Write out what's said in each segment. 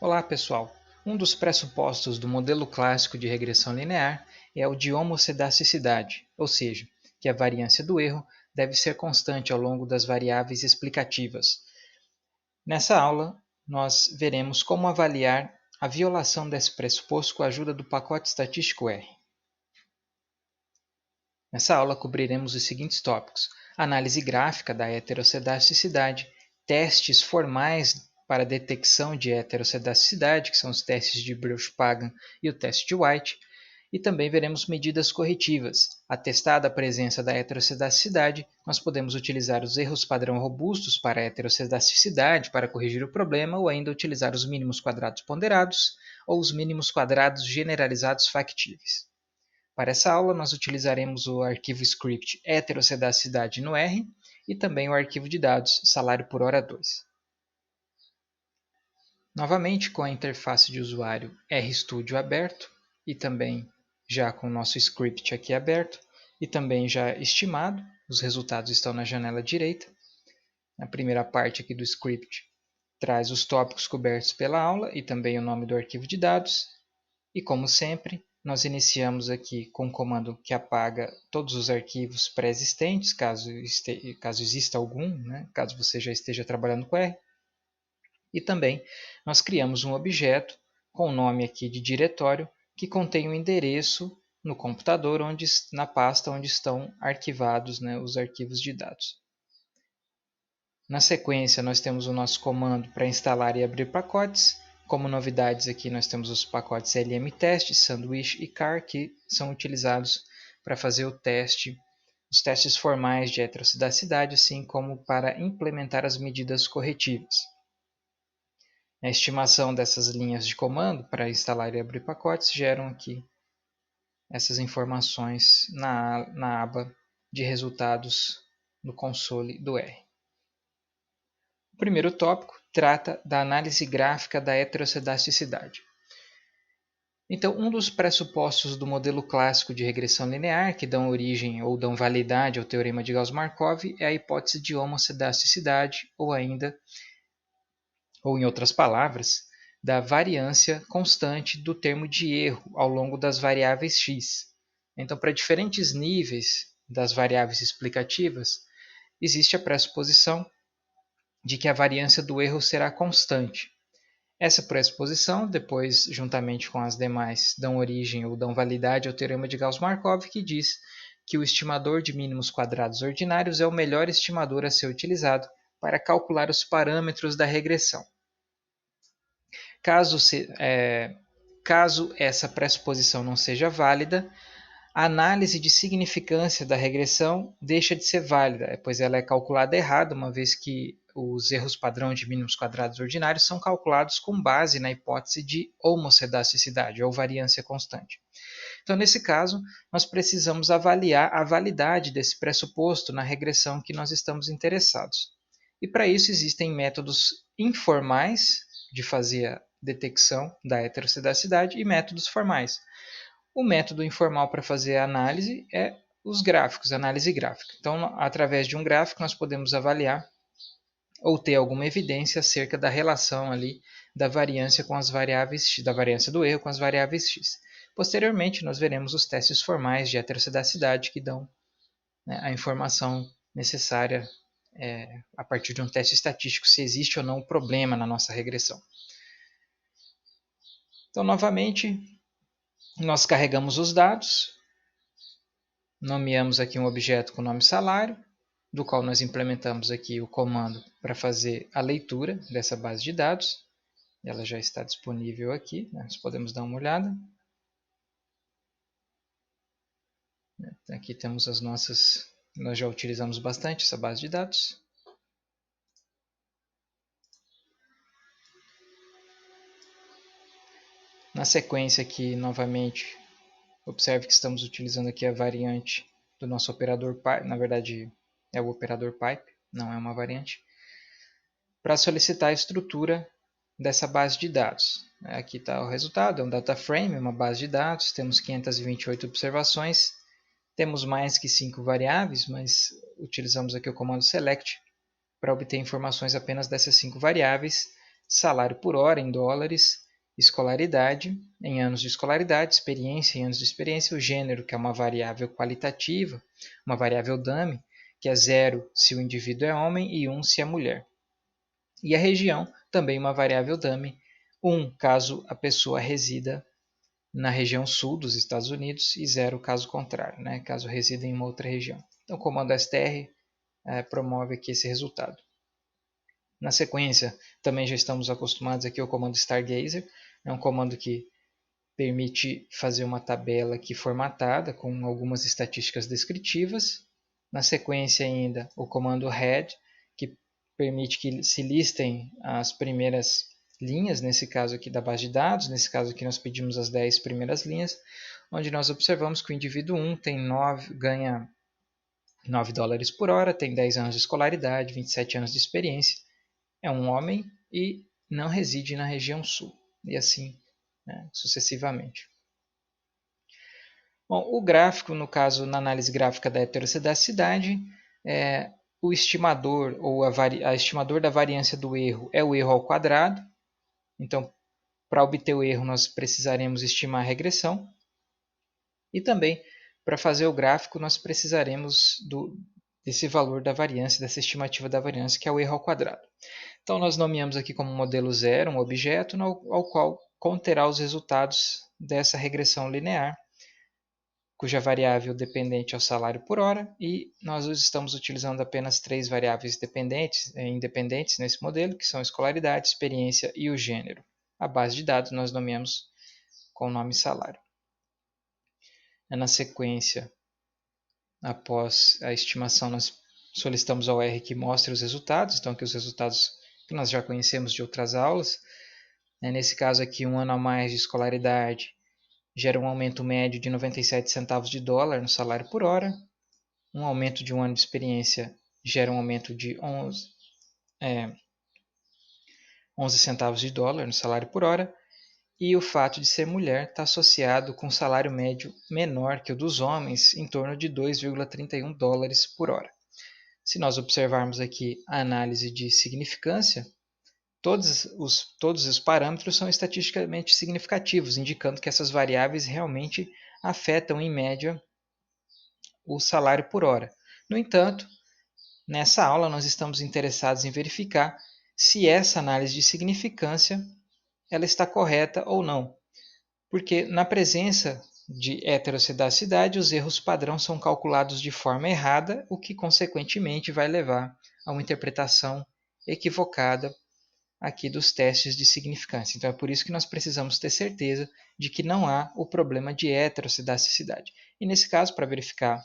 Olá pessoal, um dos pressupostos do modelo clássico de regressão linear é o de homossedasticidade, ou seja, que a variância do erro deve ser constante ao longo das variáveis explicativas. Nessa aula, nós veremos como avaliar a violação desse pressuposto com a ajuda do pacote estatístico R. Nessa aula cobriremos os seguintes tópicos: análise gráfica da heteroscedasticidade, testes formais para detecção de heteroscedasticidade, que são os testes de Bruch-Pagan e o teste de White, e também veremos medidas corretivas. Atestada a presença da heteroscedasticidade, nós podemos utilizar os erros padrão robustos para a heteroscedasticidade para corrigir o problema, ou ainda utilizar os mínimos quadrados ponderados ou os mínimos quadrados generalizados factíveis. Para essa aula, nós utilizaremos o arquivo script heteroscedasticidade no R e também o arquivo de dados salário por hora 2. Novamente, com a interface de usuário RStudio aberto e também já com o nosso script aqui aberto e também já estimado, os resultados estão na janela direita. A primeira parte aqui do script traz os tópicos cobertos pela aula e também o nome do arquivo de dados. E como sempre, nós iniciamos aqui com o comando que apaga todos os arquivos pré-existentes, caso exista algum, né? Caso você já esteja trabalhando com R. E também nós criamos um objeto com o nome aqui de diretório que contém o endereço no computador, na pasta onde estão arquivados, né, os arquivos de dados. Na sequência, nós temos o nosso comando para instalar e abrir pacotes. Como novidades aqui, nós temos os pacotes lmtest, sandwich e car, que são utilizados para fazer os testes formais de heteroscedasticidade, assim como para implementar as medidas corretivas. A estimação dessas linhas de comando para instalar e abrir pacotes geram aqui essas informações na aba de resultados no console do R. O primeiro tópico trata da análise gráfica da heteroscedasticidade. Então, um dos pressupostos do modelo clássico de regressão linear, que dão origem ou dão validade ao teorema de Gauss-Markov, é a hipótese de homoscedasticidade, ou em outras palavras, da variância constante do termo de erro ao longo das variáveis x. Então, para diferentes níveis das variáveis explicativas, existe a pressuposição de que a variância do erro será constante. Essa pressuposição, depois, juntamente com as demais, dão origem ou dão validade ao teorema de Gauss-Markov, que diz que o estimador de mínimos quadrados ordinários é o melhor estimador a ser utilizado para calcular os parâmetros da regressão. Caso essa pressuposição não seja válida, a análise de significância da regressão deixa de ser válida, pois ela é calculada errada, uma vez que os erros padrão de mínimos quadrados ordinários são calculados com base na hipótese de homoscedasticidade, ou variância constante. Então, nesse caso, nós precisamos avaliar a validade desse pressuposto na regressão que nós estamos interessados. E para isso existem métodos informais de fazer a detecção da heteroscedasticidade e métodos formais. O método informal para fazer a análise é os gráficos, análise gráfica. Então, através de um gráfico, nós podemos avaliar ou ter alguma evidência acerca da relação ali da variância com as variáveis x, da variância do erro com as variáveis x. Posteriormente, nós veremos os testes formais de heteroscedasticidade que dão, né, a informação necessária a partir de um teste estatístico se existe ou não um problema na nossa regressão. Então, novamente, nós carregamos os dados, nomeamos aqui um objeto com o nome salário, do qual nós implementamos aqui o comando para fazer a leitura dessa base de dados. Ela já está disponível aqui, né? Nós podemos dar uma olhada. Aqui temos as nossas, nós já utilizamos bastante essa base de dados. Na sequência aqui, novamente, observe que estamos utilizando aqui a variante do nosso operador pipe, na verdade é o operador pipe, não é uma variante, para solicitar a estrutura dessa base de dados. Aqui está o resultado, é um data frame, uma base de dados, temos 528 observações, temos mais que 5 variáveis, mas utilizamos aqui o comando select para obter informações apenas dessas 5 variáveis, salário por hora em dólares, escolaridade em anos de escolaridade, experiência em anos de experiência, o gênero, que é uma variável qualitativa, uma variável dummy, que é 0 se o indivíduo é homem e 1 se é mulher. E a região, também uma variável dummy, 1 caso a pessoa resida na região sul dos Estados Unidos e 0 caso contrário, né, caso resida em uma outra região. Então o comando str promove aqui esse resultado. Na sequência, também já estamos acostumados aqui ao comando stargazer, é um comando que permite fazer uma tabela aqui formatada com algumas estatísticas descritivas. Na sequência ainda, o comando head, que permite que se listem as primeiras linhas, nesse caso aqui da base de dados, nesse caso aqui nós pedimos as 10 primeiras linhas, onde nós observamos que o indivíduo 1 ganha 9 dólares por hora, tem 10 anos de escolaridade, 27 anos de experiência, é um homem e não reside na região sul, e assim, né, sucessivamente. Bom, o gráfico, no caso, na análise gráfica da heterocedacidade, o estimador ou a estimador da variância do erro é o erro ao quadrado. Então, para obter o erro, nós precisaremos estimar a regressão. E também, para fazer o gráfico, nós precisaremos desse valor da variância, dessa estimativa da variância, que é o erro ao quadrado. Então, nós nomeamos aqui como modelo 0 um objeto ao qual conterá os resultados dessa regressão linear, cuja variável dependente é o salário por hora, e nós estamos utilizando apenas 3 variáveis independentes nesse modelo, que são a escolaridade, experiência e o gênero. A base de dados nós nomeamos com o nome salário. Na sequência, após a estimação, nós solicitamos ao R que mostre os resultados, então aqui os resultados que nós já conhecemos de outras aulas. Nesse caso aqui, 1 ano a mais de escolaridade gera um aumento médio de 97 centavos de dólar no salário por hora. Um aumento de 1 ano de experiência gera um aumento de 11 centavos de dólar no salário por hora. E o fato de ser mulher está associado com um salário médio menor que o dos homens, em torno de 2,31 dólares por hora. Se nós observarmos aqui a análise de significância, todos os parâmetros são estatisticamente significativos, indicando que essas variáveis realmente afetam, em média, o salário por hora. No entanto, nessa aula nós estamos interessados em verificar se essa análise de significância ela está correta ou não, porque na presença de heterocedacidade os erros padrão são calculados de forma errada, o que consequentemente vai levar a uma interpretação equivocada aqui dos testes de significância. Então é por isso que nós precisamos ter certeza de que não há o problema de heterocedacidade. E nesse caso, para verificar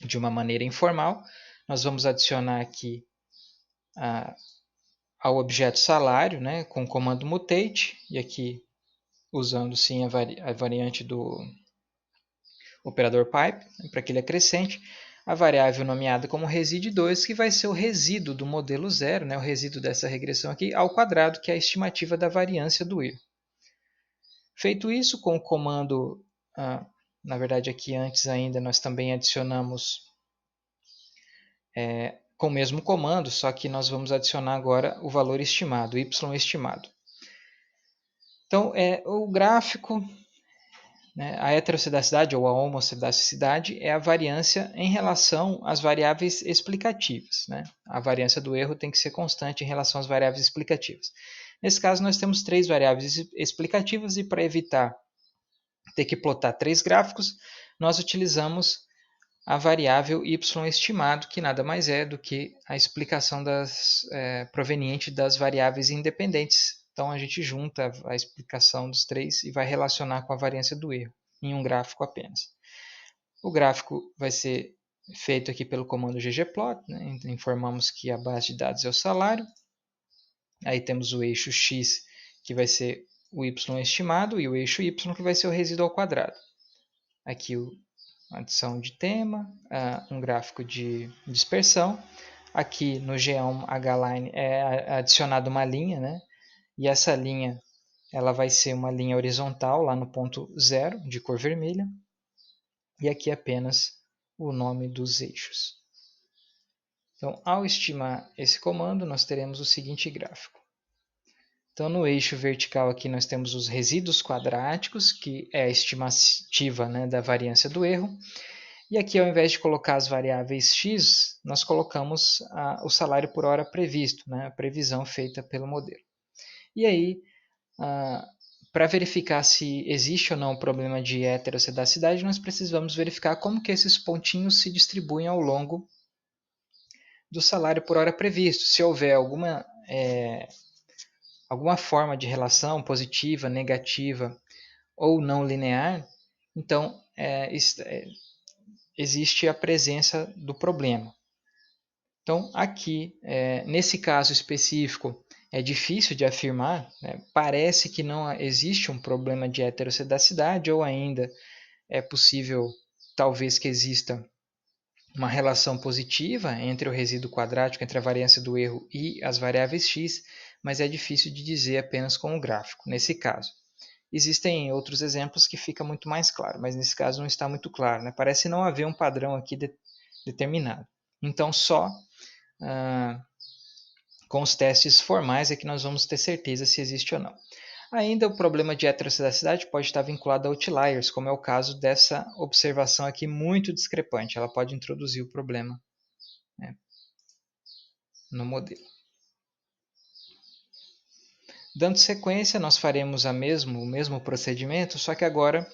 de uma maneira informal, nós vamos adicionar aqui ao objeto salário, né, com o comando mutate, e aqui usando sim a variante do operador pipe, para que ele acrescente a variável nomeada como reside2, que vai ser o resíduo do modelo 0, né, o resíduo dessa regressão aqui, ao quadrado, que é a estimativa da variância do erro. Feito isso, com o comando, na verdade aqui antes ainda nós também adicionamos com o mesmo comando, só que nós vamos adicionar agora o valor estimado, o y estimado. Então, o gráfico, né, a heterocedacidade ou a homocedacidade é a variância em relação às variáveis explicativas. Né? A variância do erro tem que ser constante em relação às variáveis explicativas. Nesse caso, nós temos 3 variáveis explicativas e para evitar ter que plotar 3 gráficos, nós utilizamos a variável y estimado, que nada mais é do que a explicação proveniente das variáveis independentes. Então, a gente junta a explicação dos 3 e vai relacionar com a variância do erro, em um gráfico apenas. O gráfico vai ser feito aqui pelo comando ggplot, né? Então, informamos que a base de dados é o salário. Aí temos o eixo x, que vai ser o y estimado, e o eixo y, que vai ser o resíduo ao quadrado. Aqui adição de tema, um gráfico de dispersão. Aqui no G1 H-line é adicionada uma linha, né? E essa linha ela vai ser uma linha horizontal lá no ponto 0, de cor vermelha. E aqui apenas o nome dos eixos. Então, ao estimar esse comando, nós teremos o seguinte gráfico. Então, no eixo vertical aqui nós temos os resíduos quadráticos, que é a estimativa, né, da variância do erro. E aqui, ao invés de colocar as variáveis x, nós colocamos o salário por hora previsto, né, a previsão feita pelo modelo. E aí, para verificar se existe ou não o problema de heterocedacidade, nós precisamos verificar como que esses pontinhos se distribuem ao longo do salário por hora previsto. Se houver alguma forma de relação positiva, negativa ou não linear, então existe a presença do problema. Então, aqui, nesse caso específico, é difícil de afirmar, né? Parece que não existe um problema de heterocedacidade, ou ainda é possível, talvez, que exista uma relação positiva entre o resíduo quadrático, entre a variância do erro e as variáveis x, mas é difícil de dizer apenas com o gráfico, nesse caso. Existem outros exemplos que fica muito mais claro, mas nesse caso não está muito claro, né? Parece não haver um padrão aqui determinado. Então, só com os testes formais é que nós vamos ter certeza se existe ou não. Ainda o problema de heterocedacidade pode estar vinculado a outliers, como é o caso dessa observação aqui muito discrepante. Ela pode introduzir o problema, né, no modelo. Dando sequência, nós faremos o mesmo procedimento, só que agora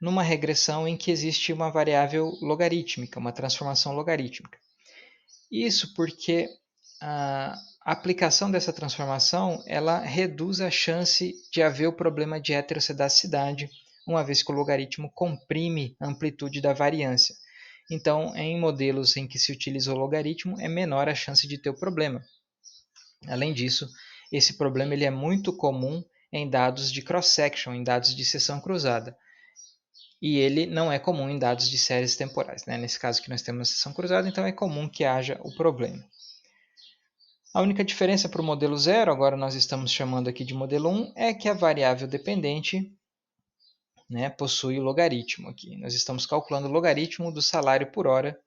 numa regressão em que existe uma variável logarítmica, uma transformação logarítmica. Isso porque a aplicação dessa transformação ela reduz a chance de haver o problema de heterocedacidade, uma vez que o logaritmo comprime a amplitude da variância. Então, em modelos em que se utiliza o logaritmo, é menor a chance de ter o problema. Além disso, esse problema ele é muito comum em dados de cross-section, em dados de seção cruzada. E ele não é comum em dados de séries temporais, né? Nesse caso que nós temos a seção cruzada, então é comum que haja o problema. A única diferença para o modelo 0, agora nós estamos chamando aqui de modelo 1, é que a variável dependente, né, possui o logaritmo aqui. Nós estamos calculando o logaritmo do salário por hora.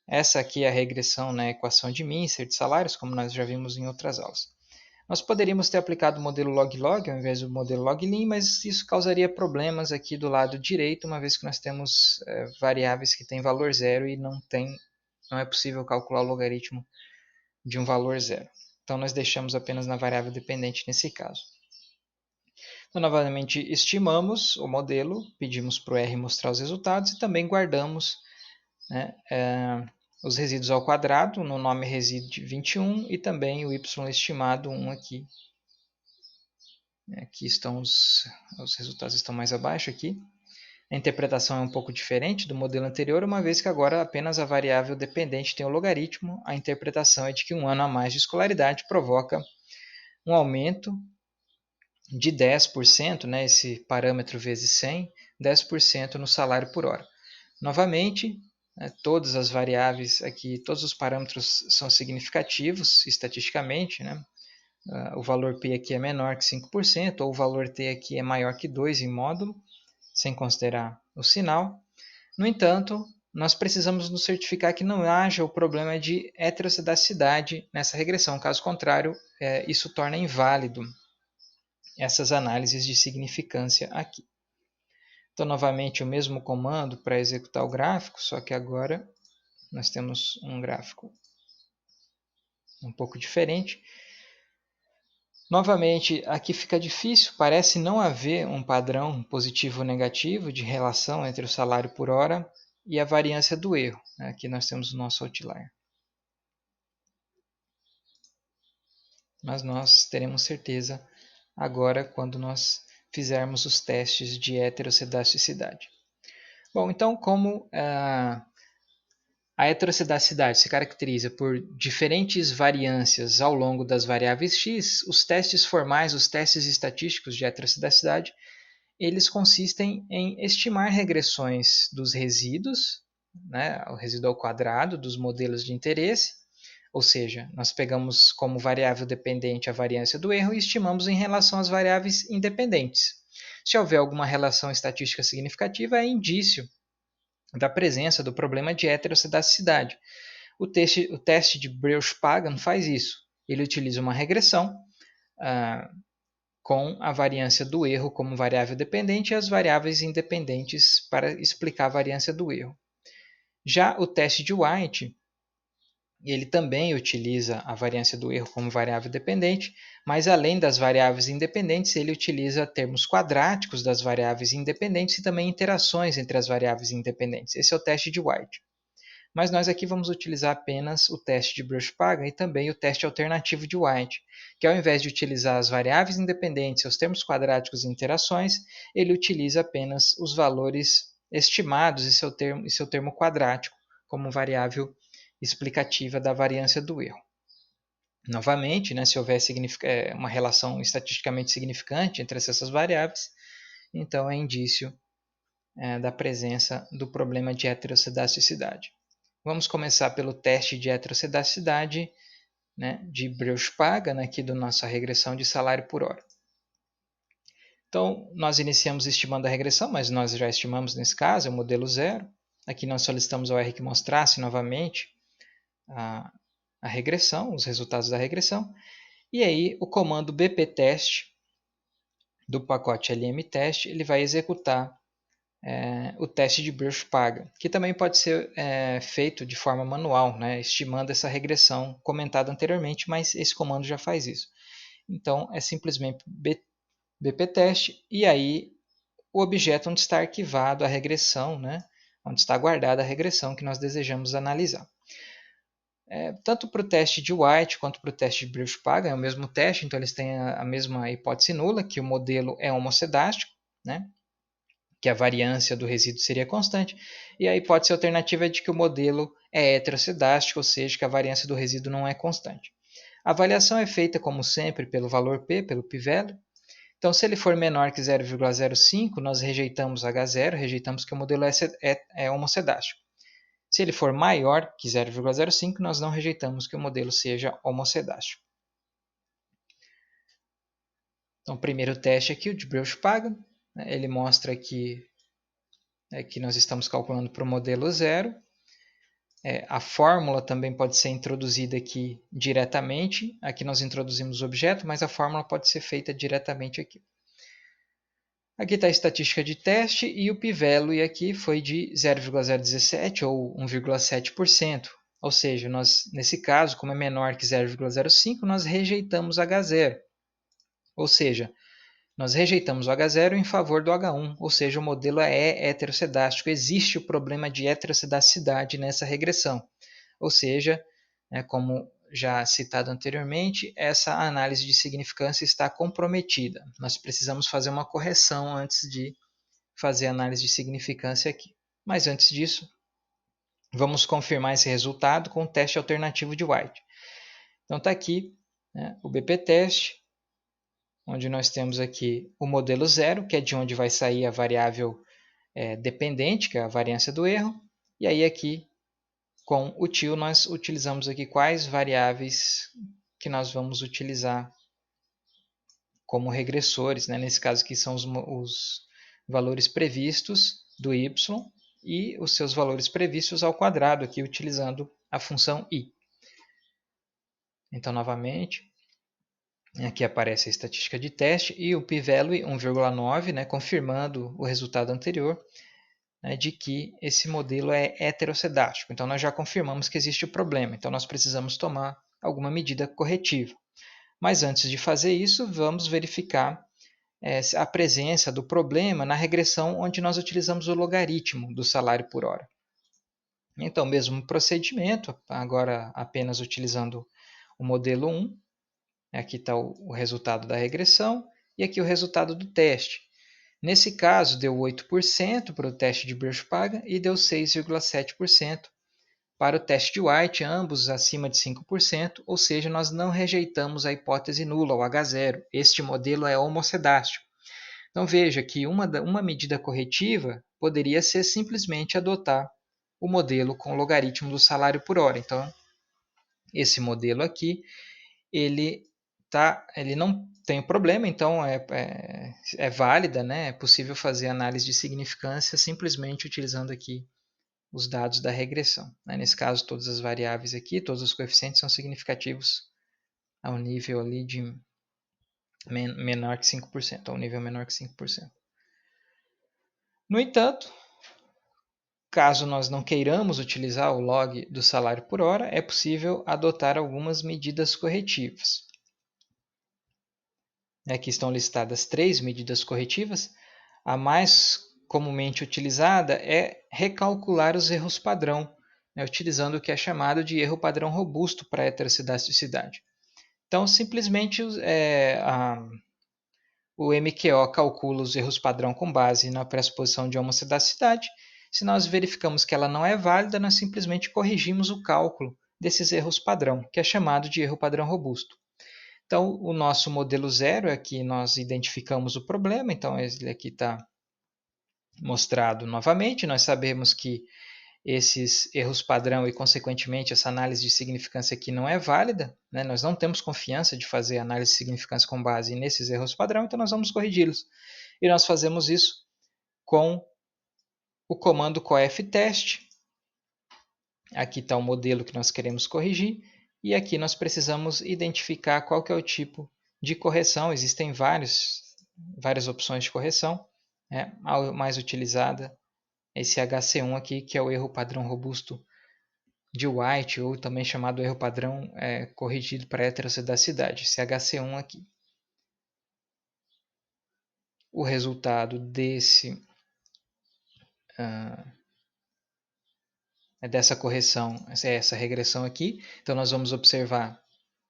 Essa aqui é a regressão na equação de Mincer de salários, como nós já vimos em outras aulas. Nós poderíamos ter aplicado o modelo log-log ao invés do modelo log-lin, mas isso causaria problemas aqui do lado direito, uma vez que nós temos variáveis que têm valor zero e não é possível calcular o logaritmo de um valor zero. Então, nós deixamos apenas na variável dependente nesse caso. Então, novamente, estimamos o modelo, pedimos para o R mostrar os resultados e também guardamos, né, os resíduos ao quadrado, no nome resíduo 21 e também o y estimado 1 aqui. Aqui estão os resultados estão mais abaixo aqui. A interpretação é um pouco diferente do modelo anterior, uma vez que agora apenas a variável dependente tem o logaritmo. A interpretação é de que um ano a mais de escolaridade provoca um aumento de 10%, né, esse parâmetro vezes 100, 10% no salário por hora. Novamente, todas as variáveis aqui, todos os parâmetros são significativos estatisticamente, né? O valor P aqui é menor que 5%, ou o valor T aqui é maior que 2 em módulo, sem considerar o sinal. No entanto, nós precisamos nos certificar que não haja o problema de heterocedacidade nessa regressão. Caso contrário, isso torna inválido essas análises de significância aqui. Então, novamente, o mesmo comando para executar o gráfico, só que agora nós temos um gráfico um pouco diferente. Novamente, aqui fica difícil, parece não haver um padrão positivo ou negativo de relação entre o salário por hora e a variância do erro. Aqui nós temos o nosso outlier. Mas nós teremos certeza agora quando nós fizermos os testes de heterocedasticidade. Bom, então como a heterocedacidade se caracteriza por diferentes variâncias ao longo das variáveis x, os testes formais, os testes estatísticos de heterocedacidade, eles consistem em estimar regressões dos resíduos, né, o resíduo ao quadrado dos modelos de interesse, ou seja, nós pegamos como variável dependente a variância do erro e estimamos em relação às variáveis independentes. Se houver alguma relação estatística significativa, é indício da presença do problema de heterocedasticidade. O teste de Breusch-Pagan faz isso. Ele utiliza uma regressão com a variância do erro como variável dependente e as variáveis independentes para explicar a variância do erro. Já o teste de White, ele também utiliza a variância do erro como variável dependente, mas além das variáveis independentes, ele utiliza termos quadráticos das variáveis independentes e também interações entre as variáveis independentes. Esse é o teste de White. Mas nós aqui vamos utilizar apenas o teste de Bruch-Pagan e também o teste alternativo de White, que ao invés de utilizar as variáveis independentes, os termos quadráticos e interações, ele utiliza apenas os valores estimados e seu termo quadrático como variável explicativa da variância do erro. Novamente, né, se houver uma relação estatisticamente significante entre essas variáveis, então é indício da presença do problema de heterossedasticidade. Vamos começar pelo teste de heterossedasticidade, né, de Bruch-Pagan, aqui da nossa regressão de salário por hora. Então, nós iniciamos estimando a regressão, mas nós já estimamos nesse caso, é o modelo zero. Aqui nós solicitamos ao R que mostrasse novamente a regressão, os resultados da regressão. E aí, o comando bptest do pacote lmtest, ele vai executar o teste de Bruch-Pagan, que também pode ser feito de forma manual, né, estimando essa regressão comentada anteriormente, mas esse comando já faz isso. Então, é simplesmente bptest e aí o objeto onde está arquivado a regressão, né, onde está guardada a regressão que nós desejamos analisar. Tanto para o teste de White quanto para o teste de Bruch-Pagan é o mesmo teste, então eles têm a mesma hipótese nula, que o modelo é homocedástico, né, que a variância do resíduo seria constante, e a hipótese alternativa é de que o modelo é heterocedástico, ou seja, que a variância do resíduo não é constante. A avaliação é feita, como sempre, pelo valor P, pelo p-value. Então, se ele for menor que 0,05, nós rejeitamos H0, rejeitamos que o modelo é homocedástico. Se ele for maior que 0,05, nós não rejeitamos que o modelo seja homocedástico. Então, o primeiro teste aqui, o de Bruch-Pagan, ele mostra que nós estamos calculando para o modelo zero. A fórmula também pode ser introduzida aqui diretamente. Aqui nós introduzimos o objeto, mas a fórmula pode ser feita diretamente aqui. Aqui está a estatística de teste e o p-value aqui foi de 0,017 ou 1,7%. Ou seja, nós, nesse caso, como é menor que 0,05, nós rejeitamos H0. Ou seja, nós rejeitamos o H0 em favor do H1, ou seja, o modelo é heteroscedástico. Existe o problema de heteroscedasticidade nessa regressão. Ou seja, como já citado anteriormente, essa análise de significância está comprometida. Nós precisamos fazer uma correção antes de fazer a análise de significância aqui. Mas antes disso, vamos confirmar esse resultado com o teste alternativo de White. Então está aqui o bptest, onde nós temos aqui o modelo zero, que é de onde vai sair a variável dependente, que é a variância do erro. E aí aqui, com o tio, nós utilizamos aqui quais variáveis que nós vamos utilizar como regressores. Né? Nesse caso aqui são os valores previstos do y e os seus valores previstos ao quadrado, aqui utilizando a função i. Então, novamente, aqui aparece a estatística de teste e o p-value 1,9, né, confirmando o resultado anterior, né, de que esse modelo é heteroscedástico. Então, nós já confirmamos que existe o problema. Então, nós precisamos tomar alguma medida corretiva. Mas antes de fazer isso, vamos verificar a presença do problema na regressão onde nós utilizamos o logaritmo do salário por hora. Então, mesmo procedimento, agora apenas utilizando o modelo 1. Aqui está o resultado da regressão e aqui o resultado do teste. Nesse caso, deu 8% para o teste de Bruch-Pagan e deu 6,7% para o teste de White, ambos acima de 5%, ou seja, nós não rejeitamos a hipótese nula, o H0. Este modelo é homocedástico. Então veja que uma medida corretiva poderia ser simplesmente adotar o modelo com o logaritmo do salário por hora. Então, esse modelo aqui, ele não tem problema, então é válida, né? É possível fazer análise de significância simplesmente utilizando aqui os dados da regressão. Né? Nesse caso, todas as variáveis aqui, todos os coeficientes são significativos ao nível ali de menor que 5%, ou um nível menor que 5%. No entanto, caso nós não queiramos utilizar o log do salário por hora, é possível adotar algumas medidas corretivas. Aqui estão listadas 3 medidas corretivas. A mais comumente utilizada é recalcular os erros padrão, utilizando o que é chamado de erro padrão robusto para a heterocedasticidade. Então, simplesmente o MQO calcula os erros padrão com base na pressuposição de homocedicidade. Se nós verificamos que ela não é válida, nós simplesmente corrigimos o cálculo desses erros padrão, que é chamado de erro padrão robusto. Então, o nosso modelo zero é que nós identificamos o problema, então ele aqui está mostrado novamente. Nós sabemos que esses erros padrão e, consequentemente, essa análise de significância aqui não é válida, né? Nós não temos confiança de fazer análise de significância com base nesses erros padrão, então nós vamos corrigi-los. E nós fazemos isso com o comando coeftest. Aqui está o modelo que nós queremos corrigir, e aqui nós precisamos identificar qual que é o tipo de correção. Existem várias opções de correção, né? A mais utilizada é esse HC1 aqui, que é o erro padrão robusto de White, ou também chamado erro padrão corrigido para heterocedacidade, esse HC1 aqui. O resultado dessa correção é essa regressão aqui. Então, nós vamos observar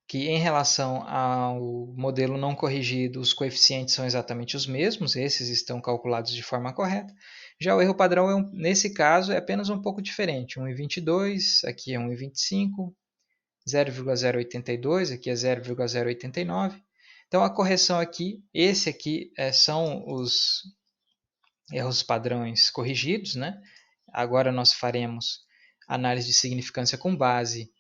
que, em relação ao modelo não corrigido, os coeficientes são exatamente os mesmos, esses estão calculados de forma correta. Já o erro padrão, nesse caso, é apenas um pouco diferente, 1,22, aqui é 1,25, 0,082, aqui é 0,089. Então, a correção aqui, esse aqui são os erros padrões corrigidos, né? Agora nós faremos análise de significância com base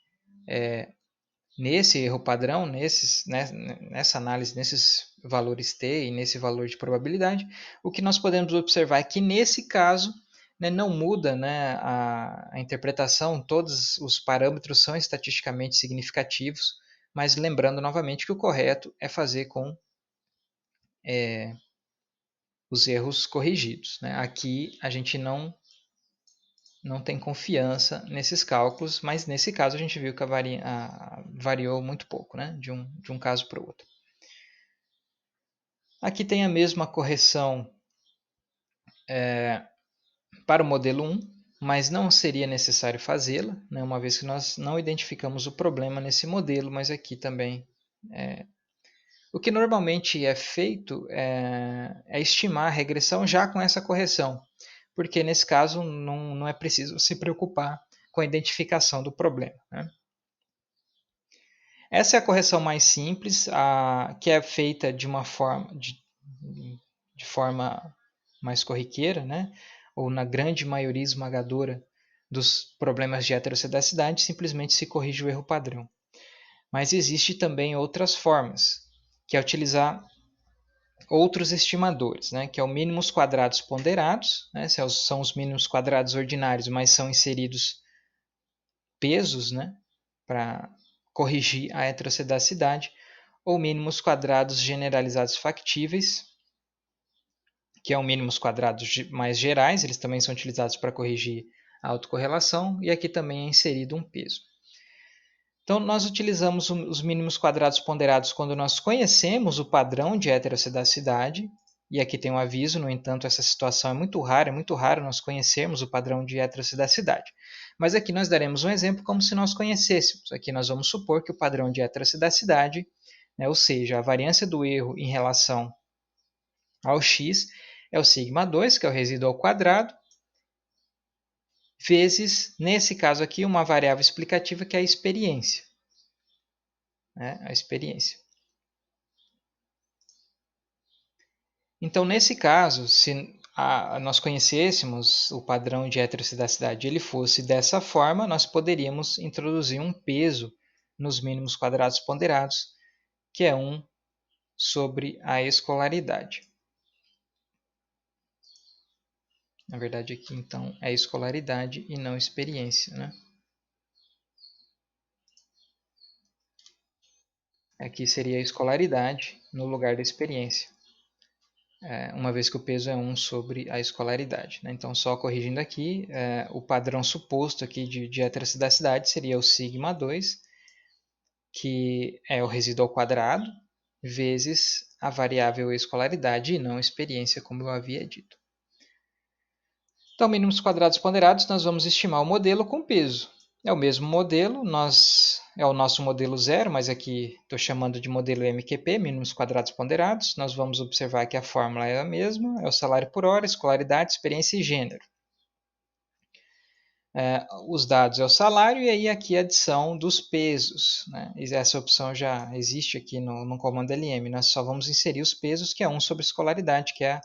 nesse erro padrão, nessa análise, nesses valores t e nesse valor de probabilidade. O que nós podemos observar é que, nesse caso, não muda, a interpretação, todos os parâmetros são estatisticamente significativos, mas lembrando novamente que o correto é fazer com os erros corrigidos. Aqui a gente não tem confiança nesses cálculos, mas nesse caso a gente viu que variou muito pouco, de um caso para o outro. Aqui tem a mesma correção para o modelo 1, mas não seria necessário fazê-la, uma vez que nós não identificamos o problema nesse modelo, mas aqui também. O que normalmente é feito é estimar a regressão já com essa correção, porque nesse caso não é preciso se preocupar com a identificação do problema. Essa é a correção mais simples, que é feita de forma mais corriqueira, ou na grande maioria esmagadora dos problemas de heterocedacidade, simplesmente se corrige o erro padrão. Mas existe também outras formas, que é utilizar outros estimadores, que é o mínimos quadrados ponderados, são os mínimos quadrados ordinários, mas são inseridos pesos, para corrigir a heterocedacidade, ou mínimos quadrados generalizados factíveis, que é o mínimos quadrados mais gerais, eles também são utilizados para corrigir a autocorrelação, e aqui também é inserido um peso. Então, nós utilizamos os mínimos quadrados ponderados quando nós conhecemos o padrão de heterocedacidade, e aqui tem um aviso, no entanto, essa situação é muito raro nós conhecermos o padrão de heterocedacidade. Mas aqui nós daremos um exemplo como se nós conhecêssemos. Aqui nós vamos supor que o padrão de heterocedacidade, ou seja, a variância do erro em relação ao x, é o sigma 2, que é o resíduo ao quadrado, vezes, nesse caso aqui, uma variável explicativa que é a experiência. A experiência. Então, nesse caso, se nós conhecêssemos o padrão de heterocedacidade e ele fosse dessa forma, nós poderíamos introduzir um peso nos mínimos quadrados ponderados, que é 1 sobre a escolaridade. Na verdade, aqui, então, é escolaridade e não experiência, Aqui seria a escolaridade no lugar da experiência, uma vez que o peso é 1 sobre a escolaridade. Né? Então, só corrigindo aqui, o padrão suposto aqui de heterocidacidade seria o σ2, que é o resíduo ao quadrado, vezes a variável escolaridade e não experiência, como eu havia dito. Então, mínimos quadrados ponderados, nós vamos estimar o modelo com peso. É o mesmo modelo, é o nosso modelo zero, mas aqui estou chamando de modelo MQP, mínimos quadrados ponderados. Nós vamos observar que a fórmula é a mesma, é o salário por hora, escolaridade, experiência e gênero. Os dados é o salário e aí aqui a adição dos pesos. Né? Essa opção já existe aqui no comando LM. Nós só vamos inserir os pesos, que é 1 sobre escolaridade, que é a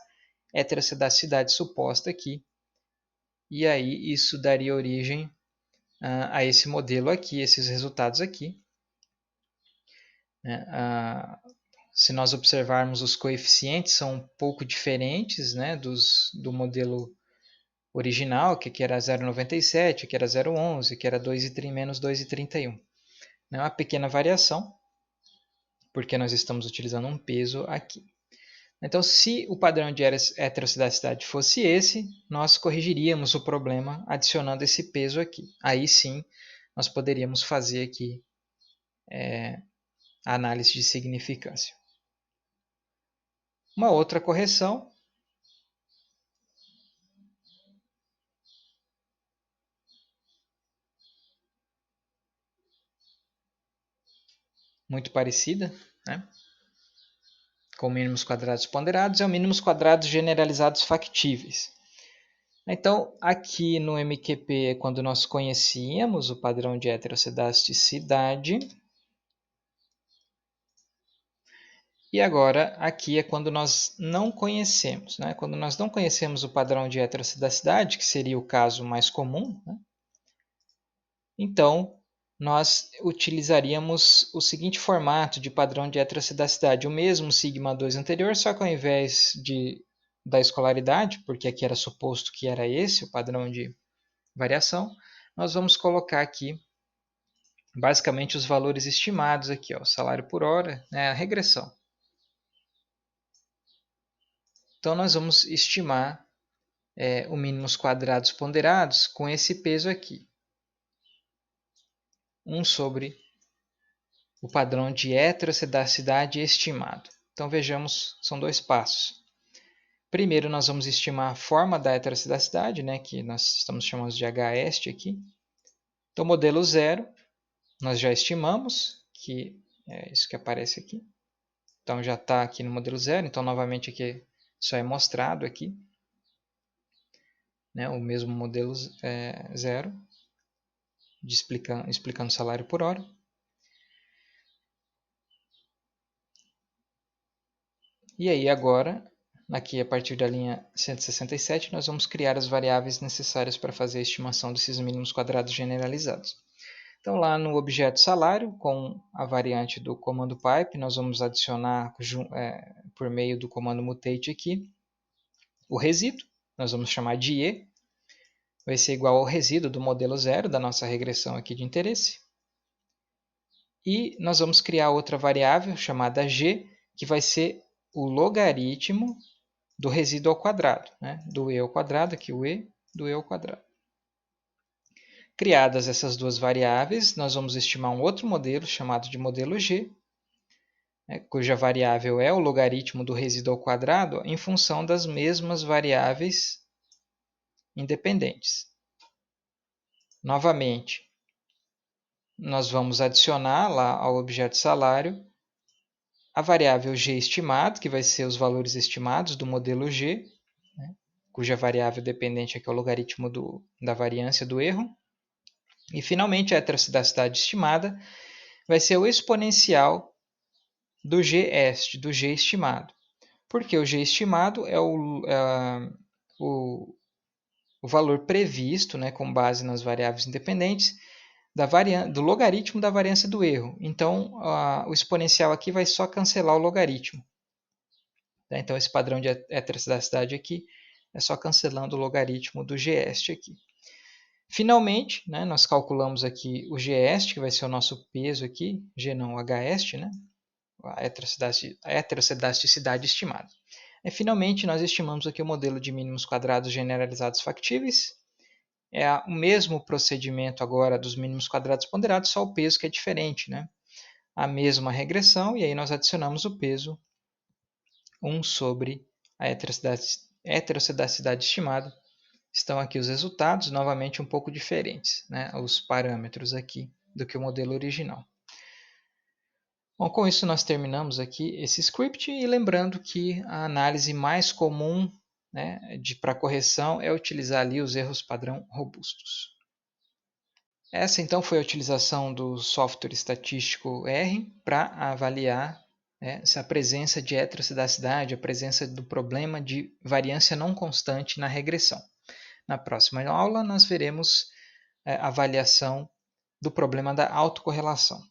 heterocidacidade suposta aqui. E aí isso daria origem a esse modelo aqui, esses resultados aqui. Se nós observarmos os coeficientes, são um pouco diferentes, né, do modelo original, que aqui era 0,97, que era 0,11, que era menos 2,31. É uma pequena variação, porque nós estamos utilizando um peso aqui. Então, se o padrão de heterocidacidade fosse esse, nós corrigiríamos o problema adicionando esse peso aqui. Aí sim, nós poderíamos fazer aqui a análise de significância. Uma outra correção, muito parecida, né? Com mínimos quadrados ponderados, é o mínimos quadrados generalizados factíveis. Então, aqui no MQP, quando nós conhecíamos o padrão de heterocidasticidade, e agora aqui é quando nós não conhecemos. Né? Quando nós não conhecemos o padrão de heterocidacidade, que seria o caso mais comum, né? Então nós utilizaríamos o seguinte formato de padrão de heterocidacidade, o mesmo sigma 2 anterior, só que ao invés da escolaridade, porque aqui era suposto que era esse o padrão de variação, nós vamos colocar aqui basicamente os valores estimados aqui, ó, salário por hora, né, a regressão. Então nós vamos estimar o mínimos quadrados ponderados com esse peso aqui, 1 sobre o padrão de heterocidacidade estimado. Então vejamos, são 2 passos. Primeiro nós vamos estimar a forma da heterocidacidade, né, que nós estamos chamando de HEST aqui. Então modelo zero, nós já estimamos, que é isso que aparece aqui. Então já está aqui no modelo zero, então novamente aqui só é mostrado aqui, né, o mesmo modelo zero, explicando salário por hora. E aí agora, aqui a partir da linha 167, nós vamos criar as variáveis necessárias para fazer a estimação desses mínimos quadrados generalizados. Então lá no objeto salário, com a variante do comando pipe, nós vamos adicionar por meio do comando mutate aqui o resíduo, nós vamos chamar de E, vai ser igual ao resíduo do modelo zero da nossa regressão aqui de interesse. E nós vamos criar outra variável chamada G, que vai ser o logaritmo do resíduo ao quadrado, né? Do E ao quadrado, aqui o E, do E ao quadrado. Criadas essas duas variáveis, nós vamos estimar um outro modelo chamado de modelo G, cuja variável é o logaritmo do resíduo ao quadrado em função das mesmas variáveis independentes. Novamente, nós vamos adicionar lá ao objeto salário a variável G estimado, que vai ser os valores estimados do modelo G, né, cuja variável dependente aqui é o logaritmo da variância do erro. E, finalmente, a heterocidacidade estimada vai ser o exponencial do G-est, do G estimado. Porque o G estimado é o valor previsto, né, com base nas variáveis independentes, do logaritmo da variância do erro. Então, o exponencial aqui vai só cancelar o logaritmo. Então, esse padrão de heterocidacidade aqui é só cancelando o logaritmo do G-est aqui. Finalmente, né, nós calculamos aqui o G-est, que vai ser o nosso peso aqui, G não, o H-est, né? a heterocedisticidade estimada. E, finalmente, nós estimamos aqui o modelo de mínimos quadrados generalizados factíveis. É o mesmo procedimento agora dos mínimos quadrados ponderados, só o peso que é diferente, né? A mesma regressão, e aí nós adicionamos o peso 1 sobre a heterocedisticidade estimada. Estão aqui os resultados, novamente um pouco diferentes, né? Os parâmetros aqui do que o modelo original. Bom, com isso nós terminamos aqui esse script e lembrando que a análise mais comum, né, para correção é utilizar ali os erros padrão robustos. Essa então foi a utilização do software estatístico R para avaliar, né, se a presença de heterocidacidade, a presença do problema de variância não constante na regressão. Na próxima aula nós veremos a avaliação do problema da autocorrelação.